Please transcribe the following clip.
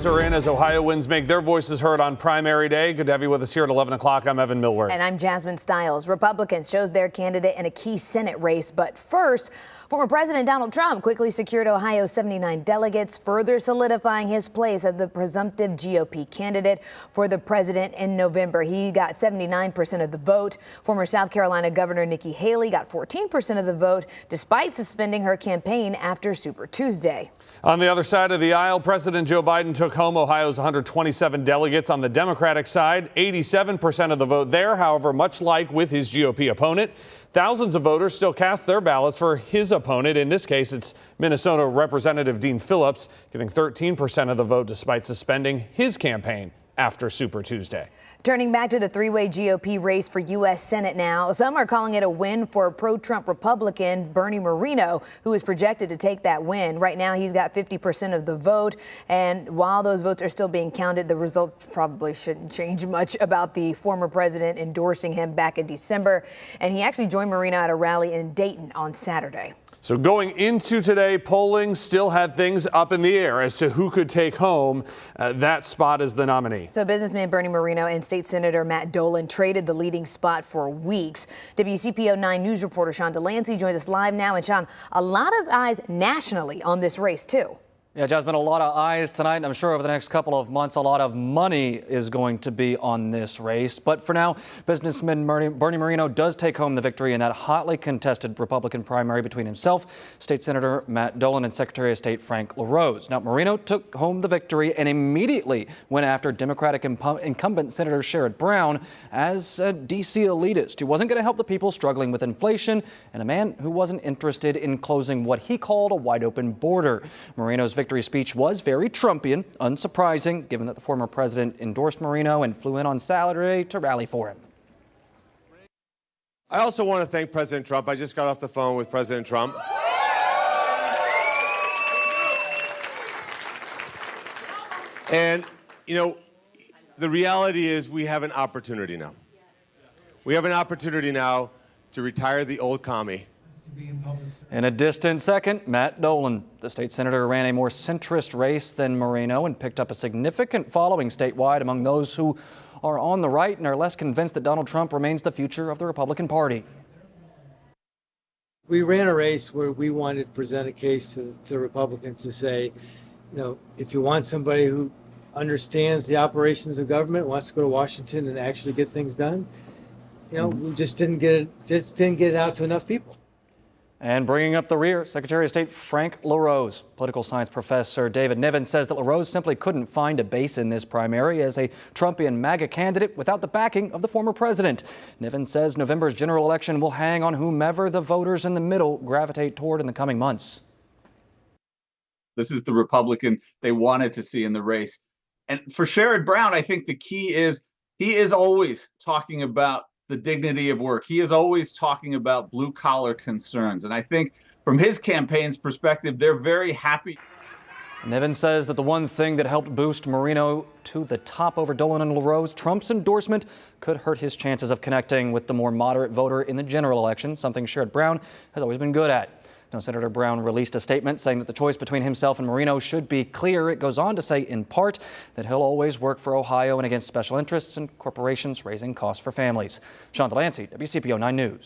Are in as Ohioans make their voices heard on primary day. Good to have you with us here at 11 o'clock. I'm Evan Millward. And I'm Jasmine Stiles. Republicans chose their candidate in a key Senate race. But first, former President Donald Trump quickly secured Ohio's 79 delegates, further solidifying his place as the presumptive GOP candidate for the president in November. He got 79% of the vote. Former South Carolina Governor Nikki Haley got 14% of the vote, despite suspending her campaign after Super Tuesday. On the other side of the aisle, President Joe Biden took home Ohio's 127 delegates. On the Democratic side, 87% of the vote there. However, much like with his GOP opponent, thousands of voters still cast their ballots for his opponent. In this case, it's Minnesota Representative Dean Phillips, getting 13% of the vote despite suspending his campaign after Super Tuesday. Turning back to the three-way GOP race for U.S. Senate now, some are calling it a win for pro-Trump Republican Bernie Moreno, who is projected to take that win. Right now, he's got 50% of the vote. And while those votes are still being counted, the result probably shouldn't change much about the former president endorsing him back in December. And he actually joined Moreno at a rally in Dayton on Saturday. So going into today, polling still had things up in the air as to who could take home that spot as the nominee. So businessman Bernie Moreno and State Senator Matt Dolan traded the leading spot for weeks. WCPO 9 News reporter Sean Delancey joins us live now. And Sean, a lot of eyes nationally on this race, too. Yeah, Jasmine, a lot of eyes tonight. I'm sure over the next couple of months, a lot of money is going to be on this race. But for now, businessman Bernie Moreno does take home the victory in that hotly contested Republican primary between himself, State Senator Matt Dolan, and Secretary of State Frank LaRose. Now, Moreno took home the victory and immediately went after Democratic incumbent Senator Sherrod Brown as a D.C. elitist who wasn't going to help the people struggling with inflation and a man who wasn't interested in closing what he called a wide-open border. Moreno's victory speech was very Trumpian, unsurprising, given that the former president endorsed Moreno and flew in on Saturday to rally for him. I also want to thank President Trump. I just got off the phone with President Trump. And, you know, the reality is we have an opportunity now. We have an opportunity now to retire the old commie. In a distant second, Matt Dolan. The state senator ran a more centrist race than Moreno and picked up a significant following statewide among those who are on the right and are less convinced that Donald Trump remains the future of the Republican Party. We ran a race where we wanted to present a case to Republicans to say, you know, if you want somebody who understands the operations of government, wants to go to Washington and actually get things done, you know, we just didn't get it out to enough people. And bringing up the rear, Secretary of State Frank LaRose. Political science professor David Niven says that LaRose simply couldn't find a base in this primary as a Trumpian MAGA candidate without the backing of the former president. Niven says November's general election will hang on whomever the voters in the middle gravitate toward in the coming months. This is the Republican they wanted to see in the race. And for Sherrod Brown, I think the key is he is always talking about the dignity of work. He is always talking about blue-collar concerns. And I think from his campaign's perspective, they're very happy. Niven says that the one thing that helped boost Moreno to the top over Dolan and LaRose, Trump's endorsement, could hurt his chances of connecting with the more moderate voter in the general election, something Sherrod Brown has always been good at. Now, Senator Brown released a statement saying that the choice between himself and Moreno should be clear. It goes on to say, in part, that he'll always work for Ohio and against special interests and corporations raising costs for families. Sean Delancey, WCPO 9 News.